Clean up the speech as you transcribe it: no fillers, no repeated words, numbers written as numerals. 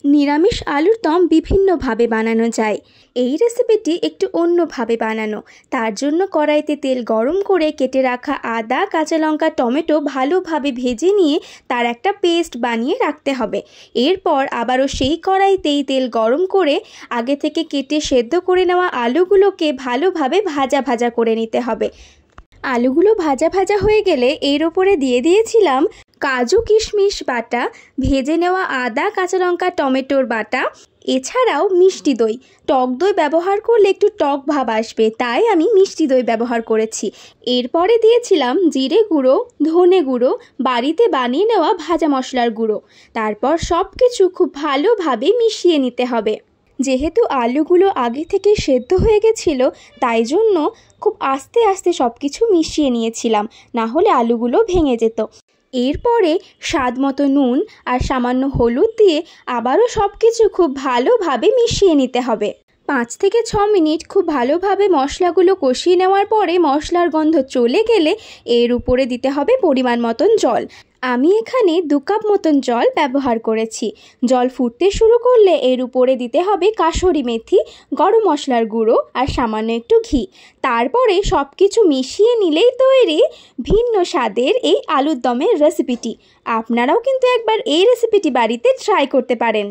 নিরামিষ আলুর দম বিভিন্নভাবে বানানো যায়। এই রেসিপিটি একটু অন্যভাবে বানানো। তার জন্য কড়াইতে তেল গরম করে কেটে রাখা আদা, কাঁচা লঙ্কা, টমেটো ভালোভাবে ভেজে নিয়ে তার একটা পেস্ট বানিয়ে রাখতে হবে। এরপর আবারও সেই কড়াইতেই তেল গরম করে আগে থেকে কেটে সেদ্ধ করে নেওয়া আলুগুলোকে ভালোভাবে ভাজা ভাজা করে নিতে হবে। আলুগুলো ভাজা ভাজা হয়ে গেলে এর ওপরে দিয়ে দিয়েছিলাম কাজু কিশমিশ বাটা, ভেজে নেওয়া আদা, কাঁচা লঙ্কা, টমেটোর বাটা, এছাড়াও মিষ্টি দই। টক দই ব্যবহার করলে একটু টক ভাব আসবে, তাই আমি মিষ্টি দই ব্যবহার করেছি। এরপরে দিয়েছিলাম জিরে গুঁড়ো, ধনে গুঁড়ো, বাড়িতে বানিয়ে নেওয়া ভাজা মশলার গুঁড়ো। তারপর সব কিছু খুব ভালোভাবে মিশিয়ে নিতে হবে। যেহেতু আলুগুলো আগে থেকে সেদ্ধ হয়ে গেছিলো, তাই জন্য খুব আস্তে আস্তে সব কিছু মিশিয়ে নিয়েছিলাম, না হলে আলুগুলো ভেঙে যেত। এরপরে স্বাদ মতো নুন আর সামান্য হলুদ দিয়ে আবারও সব কিছু খুব ভালোভাবে মিশিয়ে নিতে হবে। 5 থেকে 6 মিনিট খুব ভালোভাবে মশলাগুলো কষিয়ে নেওয়ার পরে মশলার গন্ধ চলে গেলে এর উপরে দিতে হবে পরিমাণ মতন জল। আমি এখানে 2 কাপ মতন জল ব্যবহার করেছি। জল ফুটতে শুরু করলে এর উপরে দিতে হবে কাসুরি মেথি, গরম মশলার গুঁড়ো আর সামান্য একটু ঘি। তারপরে সব কিছু মিশিয়ে নিলেই তৈরি ভিন্ন স্বাদের এই আলুর দমের রেসিপিটি। আপনারাও কিন্তু একবার এই রেসিপিটি বাড়িতে ট্রাই করতে পারেন।